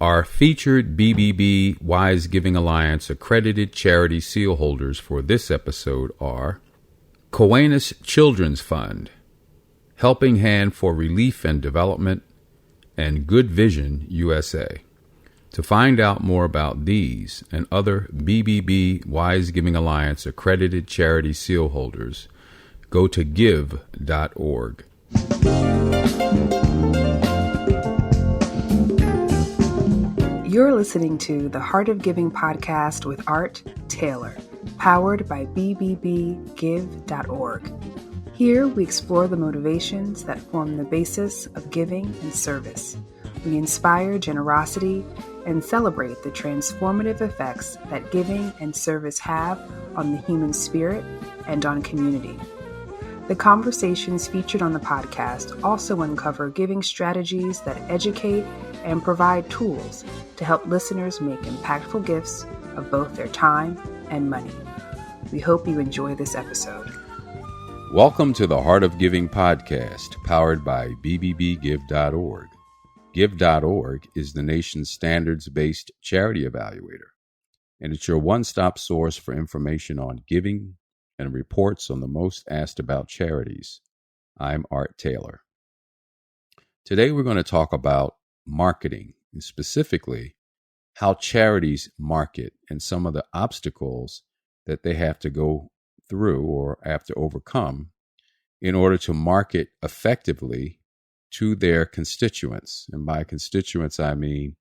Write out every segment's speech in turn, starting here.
Our featured BBB Wise Giving Alliance accredited charity seal holders for this episode are Kiwanis Children's Fund, Helping Hand for Relief and Development, and Good Vision USA. To find out more about these and other BBB Wise Giving Alliance accredited charity seal holders, go to give.org. You're listening to the Heart of Giving podcast with Art Taylor, powered by bbbgive.org. Here we explore the motivations that form the basis of giving and service. We inspire generosity and celebrate the transformative effects that giving and service have on the human spirit and on community. The conversations featured on the podcast also uncover giving strategies that educate and provide tools to help listeners make impactful gifts of both their time and money. We hope you enjoy this episode. Welcome to the Heart of Giving podcast, powered by bbbgive.org. Give.org is the nation's standards-based charity evaluator, and it's your one-stop source for information on giving and reports on the most asked about charities. I'm Art Taylor. Today we're going to talk about marketing, and specifically how charities market and some of the obstacles that they have to go through or have to overcome in order to market effectively to their constituents. And by constituents, I mean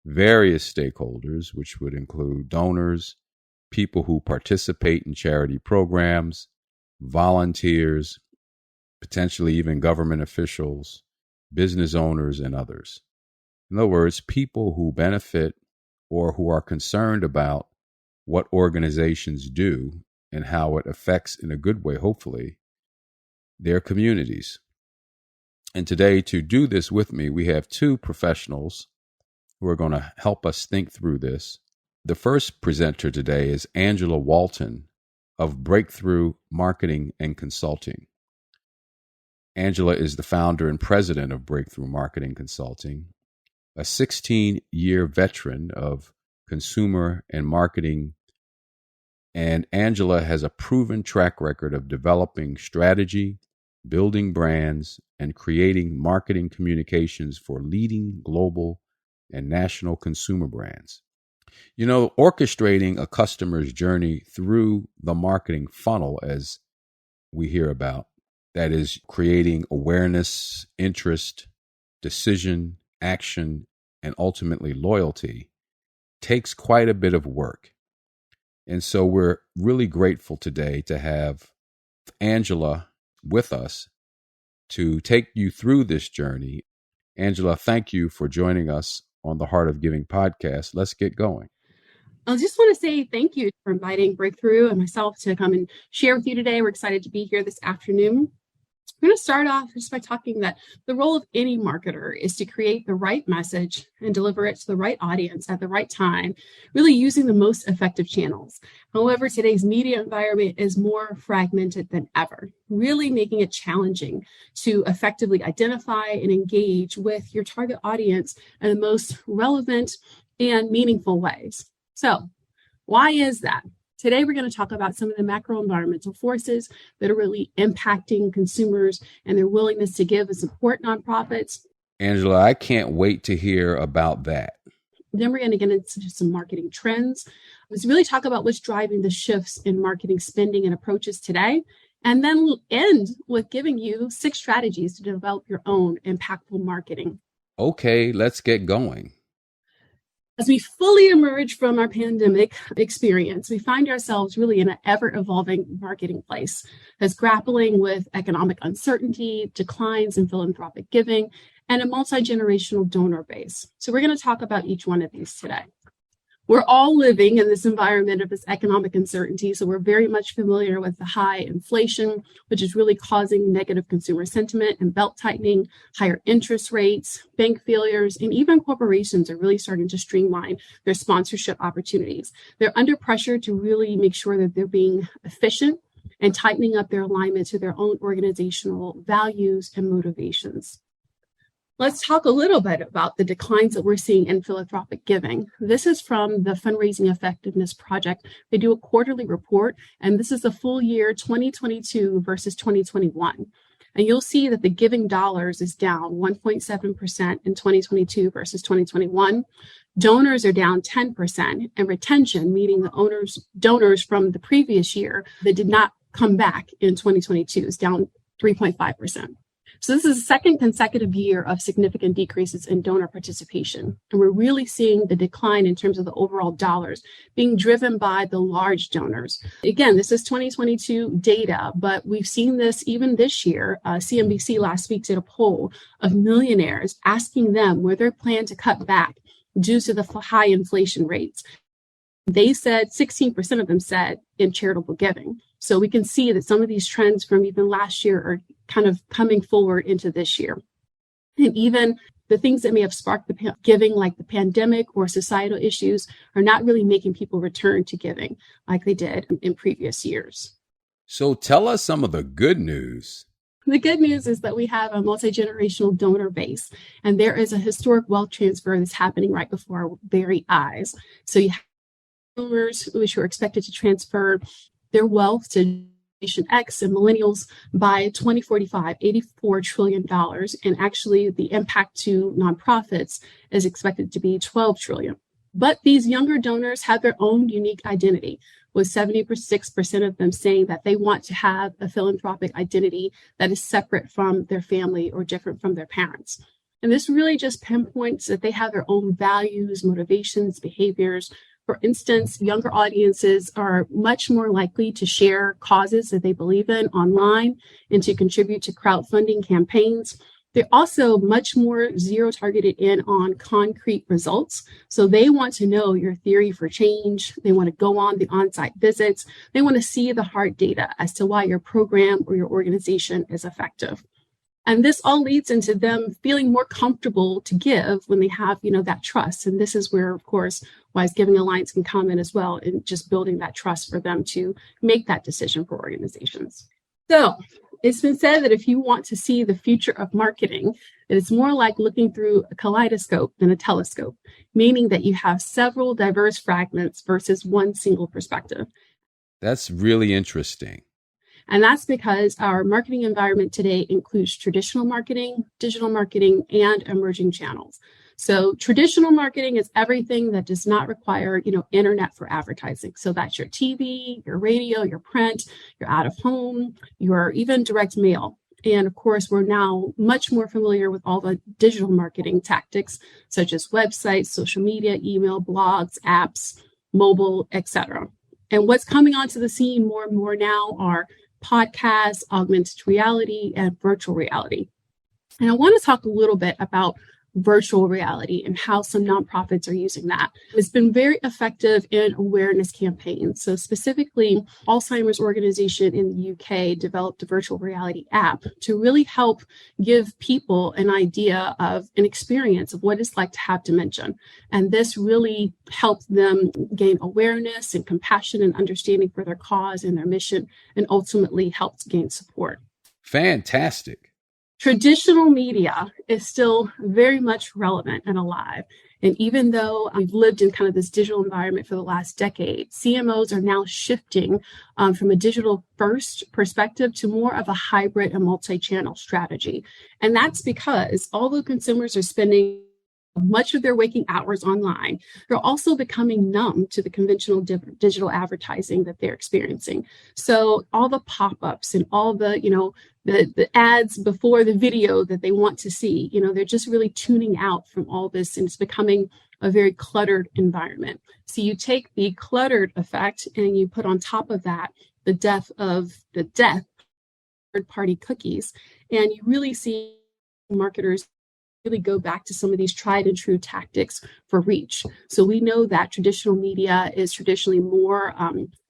various stakeholders, which would include donors, people who participate in charity programs, volunteers, potentially even government officials, business owners, and others. In other words, people who benefit or who are concerned about what organizations do and how it affects, in a good way, hopefully, their communities. And today, to do this with me, we have two professionals who are going to help us think through this. The first presenter today is Angela Walton of Breakthrough Marketing and Consulting. Angela is the founder and president of Breakthrough Marketing Consulting, a 16-year veteran of consumer and marketing, and Angela has a proven track record of developing strategy, building brands, and creating marketing communications for leading global and national consumer brands. You know, orchestrating a customer's journey through the marketing funnel, as we hear about, that is creating awareness, interest, decision, action, and ultimately loyalty, takes quite a bit of work. And so we're really grateful today to have Angela with us to take you through this journey. Angela, thank you for joining us on the Heart of Giving podcast. Let's get going. I just want to say thank you for inviting Breakthrough and myself to come and share with you today. We're excited to be here this afternoon. I'm going to start off just by talking that the role of any marketer is to create the right message and deliver it to the right audience at the right time, really using the most effective channels. However, today's media environment is more fragmented than ever, really making it challenging to effectively identify and engage with your target audience in the most relevant and meaningful ways. So, why is that? Today, we're going to talk about some of the macro environmental forces that are really impacting consumers and their willingness to give and support nonprofits. Angela, I can't wait to hear about that. Then we're going to get into some marketing trends. Let's really talk about what's driving the shifts in marketing spending and approaches today. And then we'll end with giving you 6 strategies to develop your own impactful marketing. Okay, let's get going. As we fully emerge from our pandemic experience, we find ourselves really in an ever-evolving marketing place that's grappling with economic uncertainty, declines in philanthropic giving, and a multi-generational donor base. So we're going to talk about each one of these today. We're all living in this environment of this economic uncertainty, so we're very much familiar with the high inflation, which is really causing negative consumer sentiment and belt tightening, higher interest rates, bank failures, and even corporations are really starting to streamline their sponsorship opportunities. They're under pressure to really make sure that they're being efficient and tightening up their alignment to their own organizational values and motivations. Let's talk a little bit about the declines that we're seeing in philanthropic giving. This is from the Fundraising Effectiveness Project. They do a quarterly report, and this is the full year 2022 versus 2021. And you'll see that the giving dollars is down 1.7% in 2022 versus 2021. Donors are down 10%, and retention, meaning the donors from the previous year that did not come back in 2022, is down 3.5%. So this is the second consecutive year of significant decreases in donor participation. And we're really seeing the decline in terms of the overall dollars being driven by the large donors. Again, this is 2022 data, but we've seen this even this year. CNBC last week did a poll of millionaires asking them where they plan to cut back due to the high inflation rates. They said 16% of them said in charitable giving. So we can see that some of these trends from even last year are kind of coming forward into this year. And even the things that may have sparked the giving, like the pandemic or societal issues, are not really making people return to giving like they did in previous years. So tell us some of the good news. The good news is that we have a multi-generational donor base, and there is a historic wealth transfer that's happening right before our very eyes. So you have donors which are expected to transfer their wealth to Generation X and millennials by 2045, $84 trillion. And actually the impact to nonprofits is expected to be $12 trillion. But these younger donors have their own unique identity, with 76% of them saying that they want to have a philanthropic identity that is separate from their family or different from their parents. And this really just pinpoints that they have their own values, motivations, behaviors. For instance, younger audiences are much more likely to share causes that they believe in online and to contribute to crowdfunding campaigns. They're also much more zero-targeted in on concrete results. So they want to know your theory for change. They want to go on the on-site visits. They want to see the hard data as to why your program or your organization is effective. And this all leads into them feeling more comfortable to give when they have, that trust. And this is where, of course, Wise Giving Alliance can come in as well in just building that trust for them to make that decision for organizations. So it's been said that if you want to see the future of marketing, that it's more like looking through a kaleidoscope than a telescope, meaning that you have several diverse fragments versus one single perspective. That's really interesting. And that's because our marketing environment today includes traditional marketing, digital marketing, and emerging channels. So traditional marketing is everything that does not require, internet for advertising. So that's your TV, your radio, your print, your out of home, your even direct mail. And of course, we're now much more familiar with all the digital marketing tactics, such as websites, social media, email, blogs, apps, mobile, etc. And what's coming onto the scene more and more now are podcasts, augmented reality, and virtual reality. And I want to talk a little bit about virtual reality and how some nonprofits are using that. It's been very effective in awareness campaigns. So specifically, Alzheimer's organization in the UK developed a virtual reality app to really help give people an idea of an experience of what it's like to have dementia. And this really helped them gain awareness and compassion and understanding for their cause and their mission, and ultimately helped gain support. Fantastic. Traditional media is still very much relevant and alive. And even though we've lived in kind of this digital environment for the last decade, CMOs are now shifting from a digital first perspective to more of a hybrid and multi-channel strategy. And that's because although consumers are spending much of their waking hours online, they're also becoming numb to the conventional digital advertising that they're experiencing. So all the pop-ups and all the, the ads before the video that they want to see, they're just really tuning out from all this, and it's becoming a very cluttered environment. So you take the cluttered effect and you put on top of that the death of third-party cookies, and you really see marketers really go back to some of these tried and true tactics for reach. So we know that traditional media is traditionally more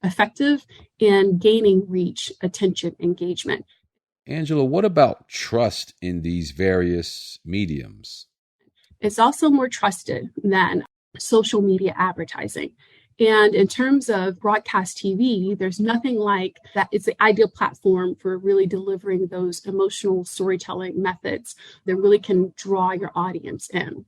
effective in gaining reach, attention, engagement. Angela, what about trust in these various mediums? It's also more trusted than social media advertising. And in terms of broadcast TV, there's nothing like that. It's the ideal platform for really delivering those emotional storytelling methods that really can draw your audience in.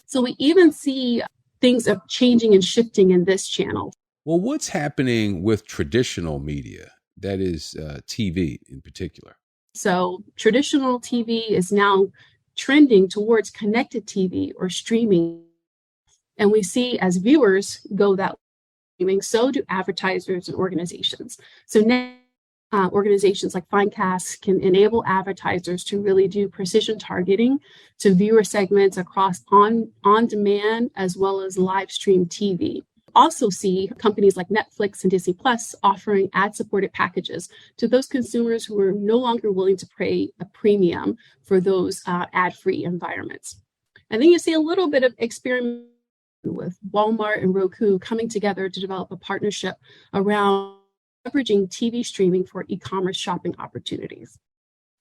So we even see things of changing and shifting in this channel. Well, what's happening with traditional media, that is TV in particular? So traditional TV is now trending towards connected TV or streaming. And we see as viewers go that way, so do advertisers and organizations. So now organizations like Finecast can enable advertisers to really do precision targeting to viewer segments across on-demand as well as live stream TV. Also see companies like Netflix and Disney Plus offering ad-supported packages to those consumers who are no longer willing to pay a premium for those ad-free environments. And then you see a little bit of experiment with Walmart and Roku coming together to develop a partnership around leveraging TV streaming for e-commerce shopping opportunities.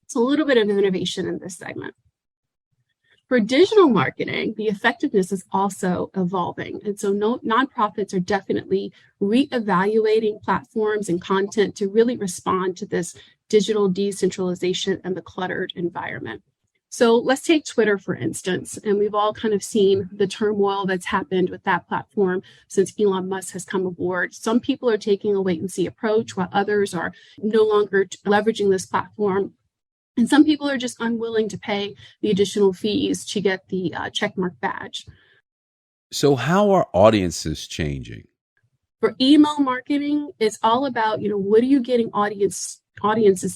So a little bit of innovation in this segment. For digital marketing, the effectiveness is also evolving. And so nonprofits are definitely reevaluating platforms and content to really respond to this digital decentralization and the cluttered environment. So let's take Twitter, for instance, and we've all kind of seen the turmoil that's happened with that platform since Elon Musk has come aboard. Some people are taking a wait and see approach, while others are no longer leveraging this platform. And some people are just unwilling to pay the additional fees to get the checkmark badge. So how are audiences changing? For email marketing, it's all about, what are you getting audiences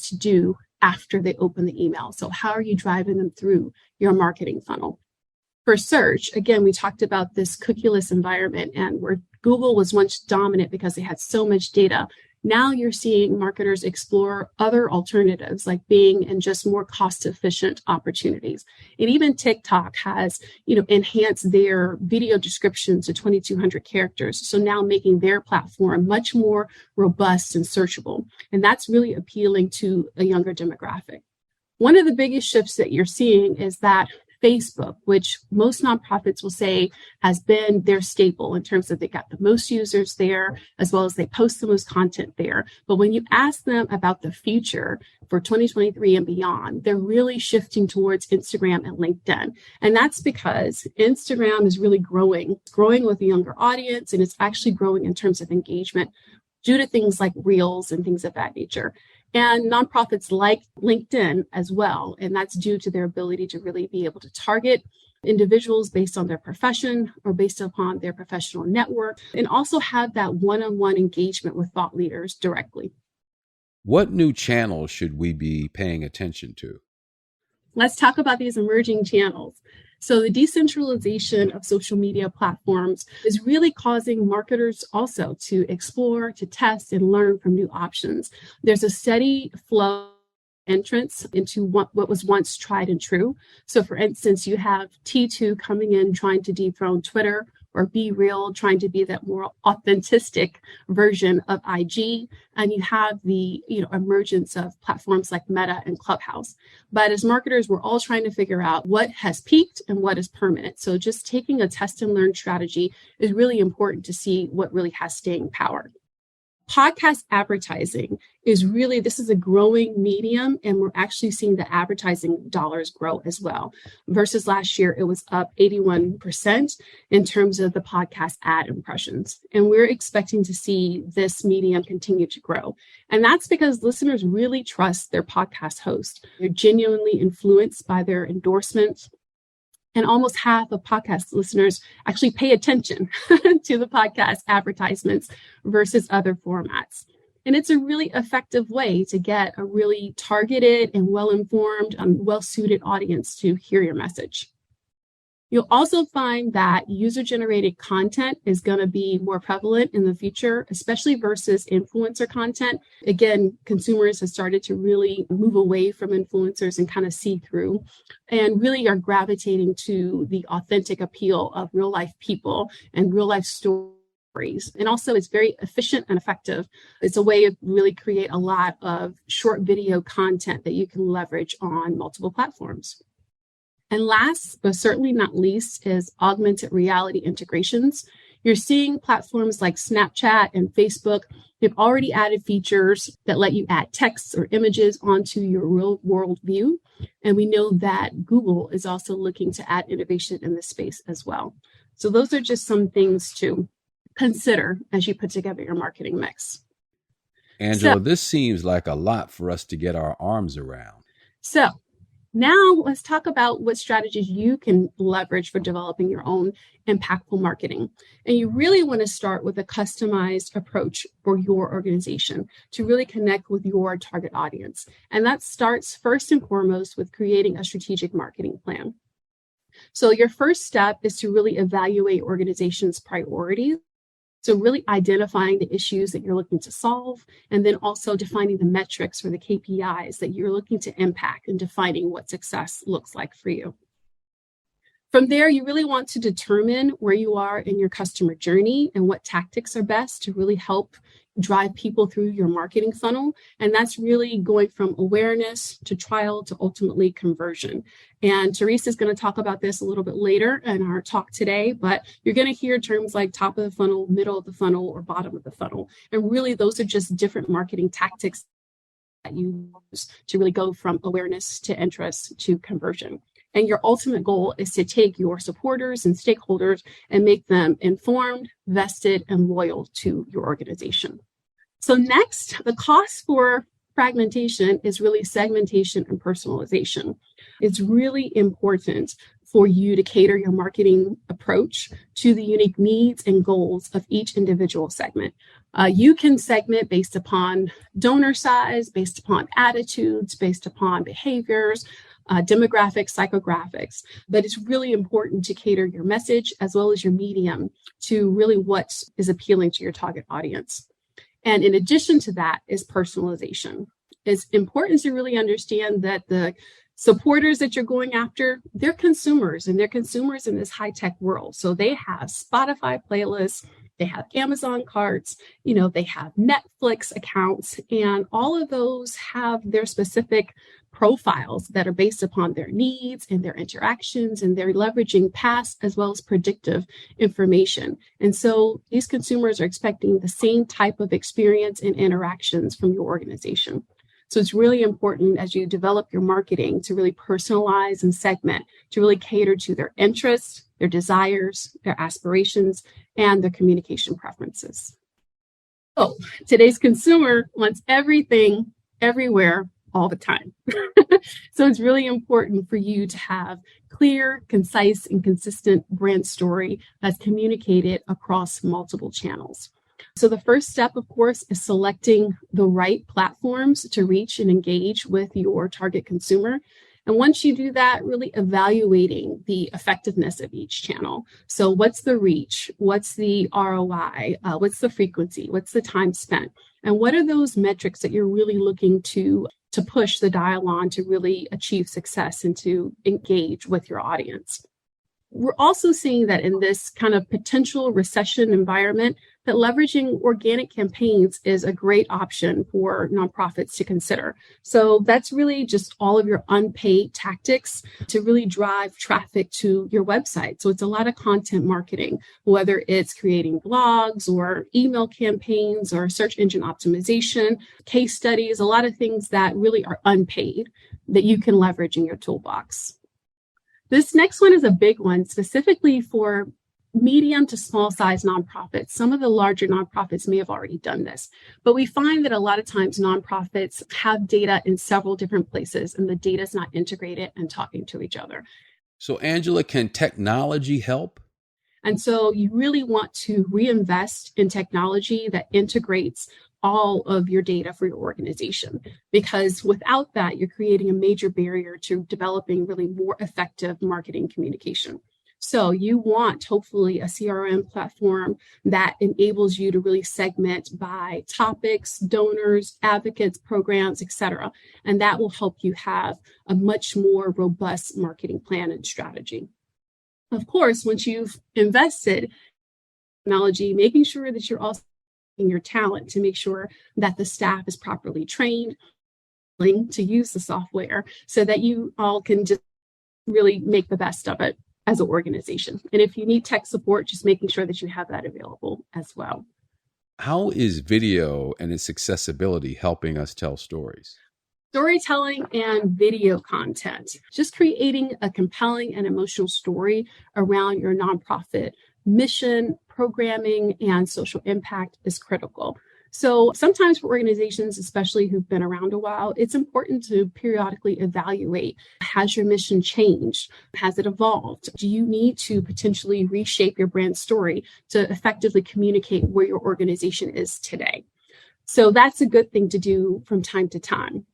to do after they open the email? So how are you driving them through your marketing funnel? For search, again, we talked about this cookieless environment, and where Google was once dominant because they had so much data. Now you're seeing marketers explore other alternatives like Bing and just more cost-efficient opportunities. And even TikTok has, enhanced their video descriptions to 2,200 characters. So now making their platform much more robust and searchable. And that's really appealing to a younger demographic. One of the biggest shifts that you're seeing is that Facebook, which most nonprofits will say has been their staple in terms of they got the most users there, as well as they post the most content there. But when you ask them about the future for 2023 and beyond, they're really shifting towards Instagram and LinkedIn. And that's because Instagram is really growing with a younger audience, and it's actually growing in terms of engagement due to things like Reels and things of that nature. And nonprofits like LinkedIn as well. And that's due to their ability to really be able to target individuals based on their profession or based upon their professional network, and also have that one-on-one engagement with thought leaders directly. What new channels should we be paying attention to? Let's talk about these emerging channels. So the decentralization of social media platforms is really causing marketers also to explore, to test, and learn from new options. There's a steady flow entrance into what was once tried and true. So for instance, you have T2 coming in trying to dethrone Twitter, or Be Real trying to be that more authentic version of IG. And you have the emergence of platforms like Meta and Clubhouse. But as marketers, we're all trying to figure out what has peaked and what is permanent. So just taking a test and learn strategy is really important to see what really has staying power. Podcast advertising this is a growing medium, and we're actually seeing the advertising dollars grow as well. Versus last year, it was up 81% in terms of the podcast ad impressions. And we're expecting to see this medium continue to grow. And that's because listeners really trust their podcast host. They're genuinely influenced by their endorsements. And almost half of podcast listeners actually pay attention to the podcast advertisements versus other formats. And it's a really effective way to get a really targeted and well-informed and well-suited audience to hear your message. You'll also find that user-generated content is going to be more prevalent in the future, especially versus influencer content. Again, consumers have started to really move away from influencers and kind of see through, and really are gravitating to the authentic appeal of real-life people and real-life stories. And also, it's very efficient and effective. It's a way to really create a lot of short video content that you can leverage on multiple platforms. And last, but certainly not least, is augmented reality integrations. You're seeing platforms like Snapchat and Facebook. They've already added features that let you add texts or images onto your real world view. And we know that Google is also looking to add innovation in this space as well. So those are just some things to consider as you put together your marketing mix. Angela, this seems like a lot for us to get our arms around. So now let's talk about what strategies you can leverage for developing your own impactful marketing. And you really want to start with a customized approach for your organization to really connect with your target audience. And that starts first and foremost with creating a strategic marketing plan. So your first step is to really evaluate organization's priorities. So really identifying the issues that you're looking to solve, and then also defining the metrics or the KPIs that you're looking to impact and defining what success looks like for you. From there, you really want to determine where you are in your customer journey and what tactics are best to really help drive people through your marketing funnel. And that's really going from awareness to trial to ultimately conversion. And Teresa is going to talk about this a little bit later in our talk today, but you're going to hear terms like top of the funnel, middle of the funnel, or bottom of the funnel. And really, those are just different marketing tactics that you use to really go from awareness to interest to conversion. And your ultimate goal is to take your supporters and stakeholders and make them informed, vested, and loyal to your organization. So next, the cost for fragmentation is really segmentation and personalization. It's really important for you to cater your marketing approach to the unique needs and goals of each individual segment. You can segment based upon donor size, based upon attitudes, based upon behaviors, demographics, psychographics, but it's really important to cater your message as well as your medium to really what is appealing to your target audience. And in addition to that is personalization. It's important to really understand that the supporters that you're going after, they're consumers, and they're consumers in this high-tech world. So they have Spotify playlists, they have Amazon carts, they have Netflix accounts, and all of those have their specific profiles that are based upon their needs and their interactions, and they're leveraging past as well as predictive information. And so these consumers are expecting the same type of experience and interactions from your organization. So it's really important as you develop your marketing to really personalize and segment, to really cater to their interests, their desires, their aspirations, and their communication preferences. So today's consumer wants everything, everywhere, all the time. So it's really important for you to have clear, concise, and consistent brand story that's communicated across multiple channels. So the first step, of course, is selecting the right platforms to reach and engage with your target consumer. And once you do that, really evaluating the effectiveness of each channel. So what's the reach? What's the ROI? What's the frequency? What's the time spent? And what are those metrics that you're really looking to push the dial on to really achieve success and to engage with your audience? We're also seeing that in this kind of potential recession environment, that leveraging organic campaigns is a great option for nonprofits to consider. So that's really just all of your unpaid tactics to really drive traffic to your website. So it's a lot of content marketing, whether it's creating blogs or email campaigns or search engine optimization, case studies, a lot of things that really are unpaid that you can leverage in your toolbox. This next one is a big one, specifically for medium to small size nonprofits. Some of the larger nonprofits may have already done this, but we find that a lot of times nonprofits have data in several different places and the data is not integrated and talking to each other. So Angela, can technology help? And so you really want to reinvest in technology that integrates all of your data for your organization, because without that, you're creating a major barrier to developing really more effective marketing communication. So you want, hopefully, a CRM platform that enables you to really segment by topics, donors, advocates, programs, etc. And that will help you have a much more robust marketing plan and strategy. Of course, once you've invested in technology, making sure that you're also in your talent to make sure that the staff is properly trained to use the software so that you all can just really make the best of it as an organization. And if you need tech support, just making sure that you have that available as well. How is video and its accessibility helping us tell stories? Storytelling and video content, just creating a compelling and emotional story around your nonprofit mission, programming, and social impact is critical. So sometimes for organizations, especially who've been around a while, it's important to periodically evaluate, has your mission changed? Has it evolved? Do you need to potentially reshape your brand story to effectively communicate where your organization is today? So that's a good thing to do from time to time.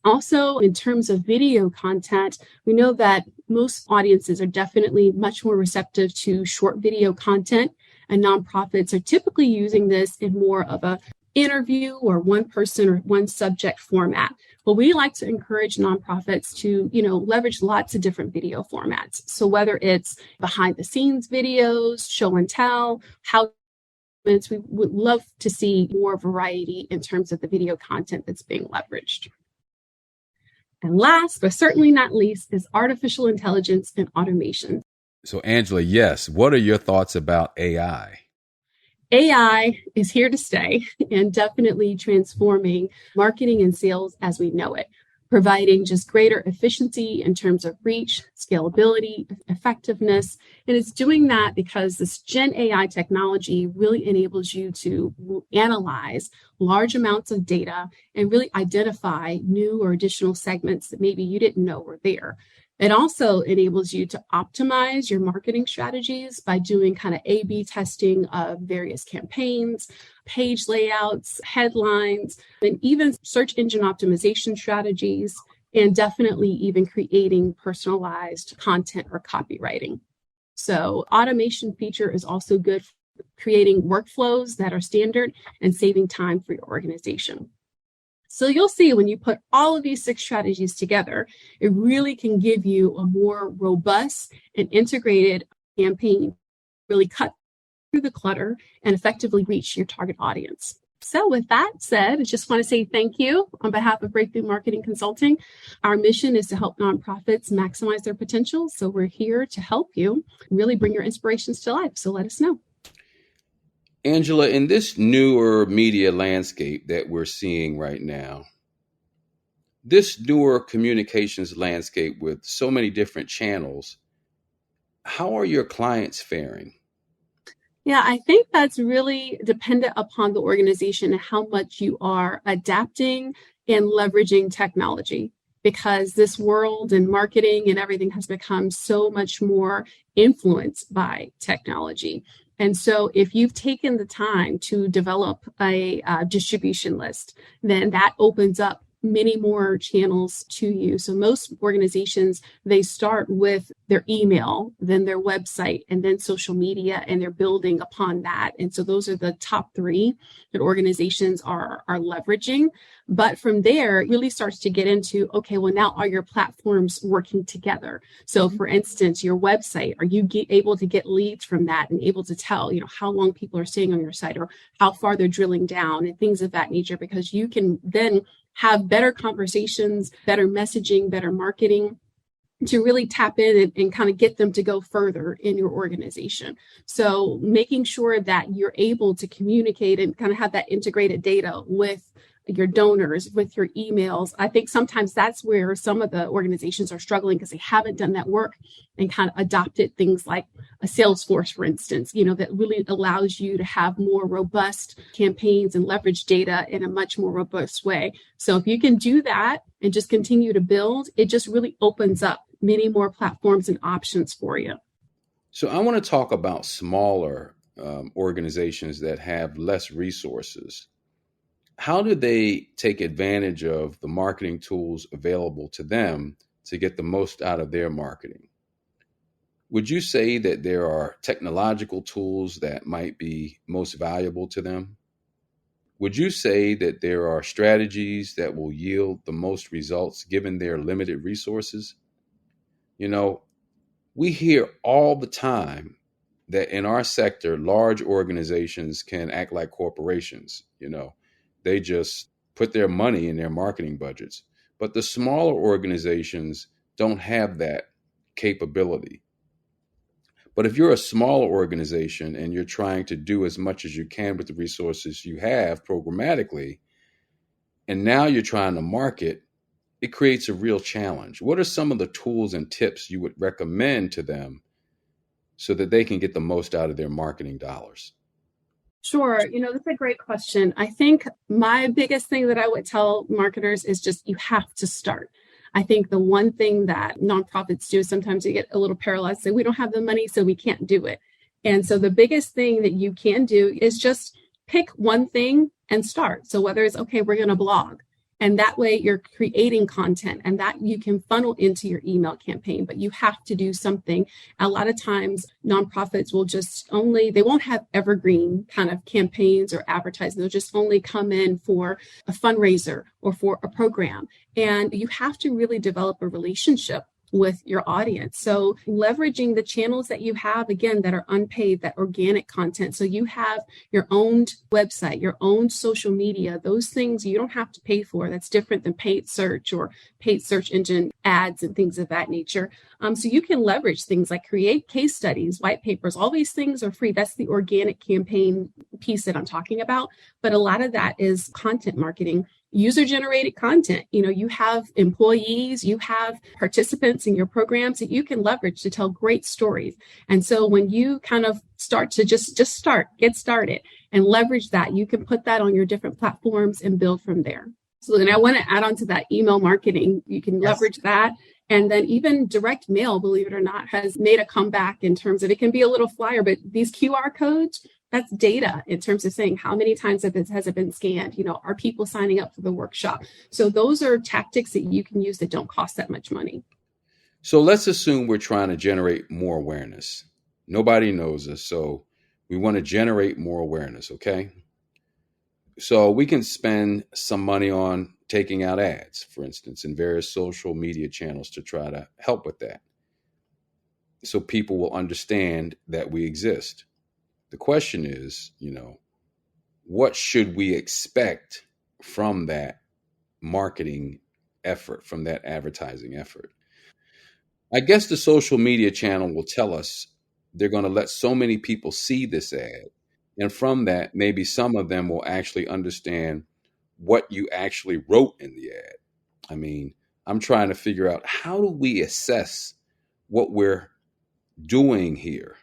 Also, in terms of video content, we know that most audiences are definitely much more receptive to short video content, and nonprofits are typically using this in more of a interview or one person or one subject format. Well, we like to encourage nonprofits to, leverage lots of different video formats. So whether it's behind the scenes videos, show and tell, how we would love to see more variety in terms of the video content that's being leveraged. And last, but certainly not least, is artificial intelligence and automation. So, Angela, yes, what are your thoughts about AI? AI is here to stay and definitely transforming marketing and sales as we know it, providing just greater efficiency in terms of reach, scalability, effectiveness. And it's doing that because this Gen AI technology really enables you to analyze large amounts of data and really identify new or additional segments that maybe you didn't know were there. It also enables you to optimize your marketing strategies by doing kind of A/B testing of various campaigns, page layouts, headlines, and even search engine optimization strategies, and definitely even creating personalized content or copywriting. So automation feature is also good for creating workflows that are standard and saving time for your organization. So you'll see when you put all of these 6 strategies together, it really can give you a more robust and integrated campaign, really cut through the clutter and effectively reach your target audience. So with that said, I just want to say thank you on behalf of Breakthrough Marketing Consulting. Our mission is to help nonprofits maximize their potential. So we're here to help you really bring your inspirations to life. So let us know. Angela, in this newer media landscape that we're seeing right now, this newer communications landscape with so many different channels, how are your clients faring? Yeah, I think that's really dependent upon the organization and how much you are adapting and leveraging technology, because this world and marketing and everything has become so much more influenced by technology. And so if you've taken the time to develop a distribution list, then that opens up many more channels to you. So most organizations, they start with their email, then their website, and then social media, and they're building upon that. And so those are the top 3 that organizations are leveraging. But from there, it really starts to get into, okay, well, now are your platforms working together? So for instance, your website, are you able to get leads from that and able to tell, how long people are staying on your site or how far they're drilling down and things of that nature, because you can then have better conversations, better messaging, better marketing to really tap in and kind of get them to go further in your organization. So making sure that you're able to communicate and kind of have that integrated data with your donors, with your emails. I think sometimes that's where some of the organizations are struggling because they haven't done that work and kind of adopted things like a Salesforce, for instance, that really allows you to have more robust campaigns and leverage data in a much more robust way. So if you can do that and just continue to build, it just really opens up many more platforms and options for you. So I want to talk about smaller organizations that have less resources. How do they take advantage of the marketing tools available to them to get the most out of their marketing? Would you say that there are technological tools that might be most valuable to them? Would you say that there are strategies that will yield the most results given their limited resources? We hear all the time that in our sector, large organizations can act like corporations. They just put their money in their marketing budgets. But the smaller organizations don't have that capability. But if you're a smaller organization and you're trying to do as much as you can with the resources you have programmatically, and now you're trying to market, it creates a real challenge. What are some of the tools and tips you would recommend to them so that they can get the most out of their marketing dollars? Sure. That's a great question. I think my biggest thing that I would tell marketers is just you have to start. I think the one thing that nonprofits do is sometimes you get a little paralyzed, say we don't have the money, so we can't do it. And so the biggest thing that you can do is just pick one thing and start. So whether it's, okay, we're going to blog. And that way you're creating content and that you can funnel into your email campaign, but you have to do something. A lot of times nonprofits will they won't have evergreen kind of campaigns or advertising. They'll just only come in for a fundraiser or for a program. And you have to really develop a relationship with your audience. So leveraging the channels that you have, again, that are unpaid, that organic content. So you have your own website, your own social media, those things you don't have to pay for. That's different than paid search or paid search engine ads and things of that nature. So you can leverage things like create case studies, white papers, all these things are free. That's the organic campaign piece that I'm talking about. But a lot of that is content marketing. User-generated content. You have employees, you have participants in your programs that you can leverage to tell great stories. And so when you kind of start to just get started and leverage that, you can put that on your different platforms and build from there. So then I want to add on to that email marketing. You can leverage that. And then even direct mail, believe it or not, has made a comeback in terms of, it can be a little flyer, but these QR codes, that's data in terms of saying how many times has it been scanned? Are people signing up for the workshop? So those are tactics that you can use that don't cost that much money. So let's assume we're trying to generate more awareness. Nobody knows us, so we want to generate more awareness, okay? So we can spend some money on taking out ads, for instance, in various social media channels to try to help with that. So people will understand that we exist. The question is, what should we expect from that marketing effort, from that advertising effort? I guess the social media channel will tell us they're going to let so many people see this ad. And from that, maybe some of them will actually understand what you actually wrote in the ad. I mean, I'm trying to figure out, how do we assess what we're doing here?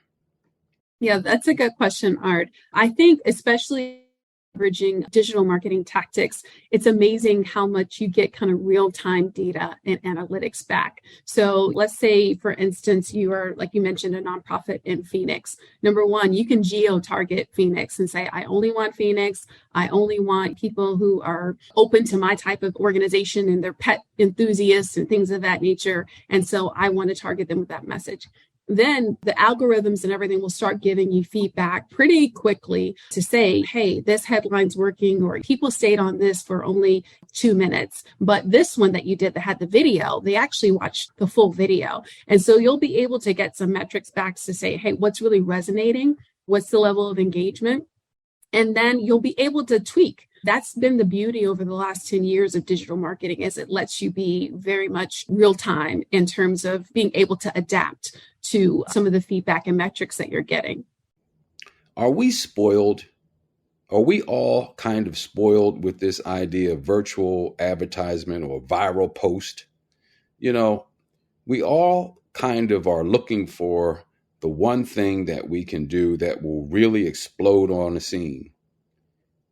Yeah, that's a good question, Art. I think especially leveraging digital marketing tactics, it's amazing how much you get kind of real-time data and analytics back. So let's say, for instance, you are, like you mentioned, a nonprofit in Phoenix. Number one, you can geo-target Phoenix and say, I only want Phoenix. I only want people who are open to my type of organization and they're pet enthusiasts and things of that nature. And so I want to target them with that message. Then the algorithms and everything will start giving you feedback pretty quickly to say, hey, this headline's working, or people stayed on this for only 2 minutes. But this one that you did that had the video, they actually watched the full video. And so you'll be able to get some metrics back to say, hey, what's really resonating? What's the level of engagement? And then you'll be able to tweak. That's been the beauty over the last 10 years of digital marketing, is it lets you be very much real time in terms of being able to adapt to some of the feedback and metrics that you're getting. Are we spoiled? Are we all kind of spoiled with this idea of virtual advertisement or viral post? We all kind of are looking for the one thing that we can do that will really explode on the scene.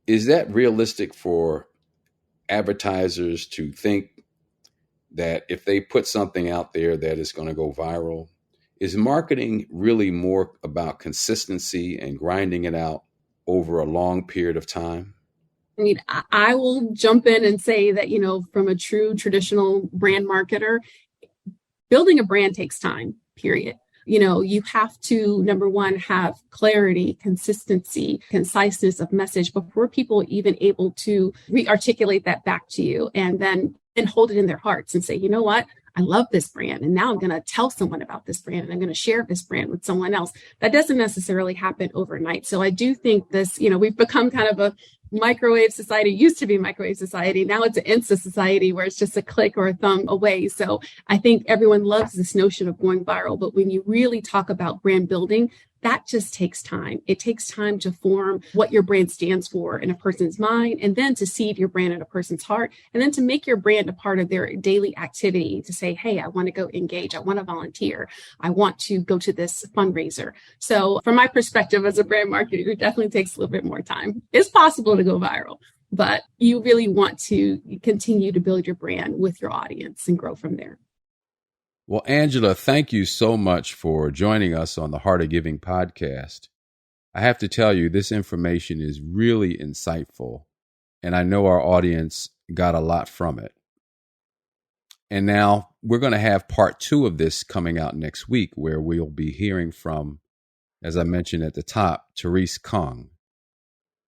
Is that realistic for advertisers to think that if they put something out there that is going to go viral? Is marketing really more about consistency and grinding it out over a long period of time? I mean, I will jump in and say that, from a true traditional brand marketer, building a brand takes time, period. You have to, number one, have clarity, consistency, conciseness of message before people even able to re-articulate that back to you and then hold it in their hearts and say, you know what? I love this brand. And now I'm going to tell someone about this brand and I'm going to share this brand with someone else. That doesn't necessarily happen overnight. So I do think this, we've become kind of microwave society. Used to be microwave society. Now it's an Insta society where it's just a click or a thumb away. So I think everyone loves this notion of going viral. But when you really talk about brand building, that just takes time. It takes time to form what your brand stands for in a person's mind, and then to seed your brand in a person's heart, and then to make your brand a part of their daily activity to say, hey, I want to go engage. I want to volunteer. I want to go to this fundraiser. So from my perspective as a brand marketer, it definitely takes a little bit more time. It's possible to go viral, but you really want to continue to build your brand with your audience and grow from there. Well, Angela, thank you so much for joining us on the Heart of Giving podcast. I have to tell you, this information is really insightful, and I know our audience got a lot from it. And now we're going to have part 2 of this coming out next week, where we'll be hearing from, as I mentioned at the top, Therese Kung.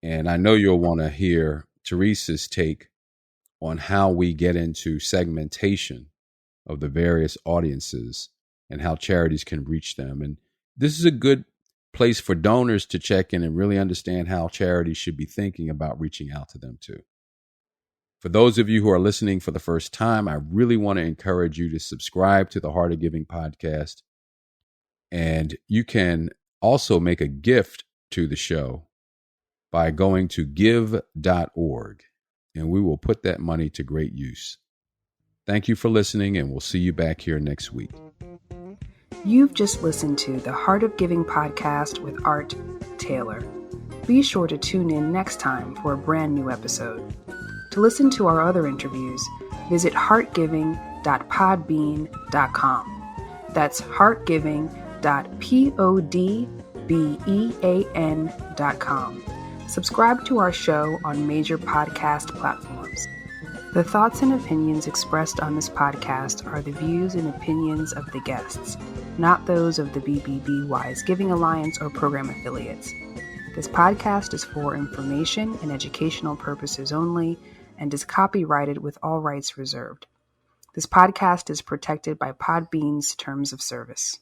And I know you'll want to hear Therese's take on how we get into segmentation of the various audiences and how charities can reach them. And this is a good place for donors to check in and really understand how charities should be thinking about reaching out to them too. For those of you who are listening for the first time, I really want to encourage you to subscribe to the Heart of Giving podcast. And you can also make a gift to the show by going to give.org, and we will put that money to great use. Thank you for listening, and we'll see you back here next week. You've just listened to the Heart of Giving podcast with Art Taylor. Be sure to tune in next time for a brand new episode. To listen to our other interviews, visit heartgiving.podbean.com. That's heartgiving.podbean.com. Subscribe to our show on major podcast platforms. The thoughts and opinions expressed on this podcast are the views and opinions of the guests, not those of the BBB Wise Giving Alliance or program affiliates. This podcast is for information and educational purposes only and is copyrighted with all rights reserved. This podcast is protected by Podbean's terms of service.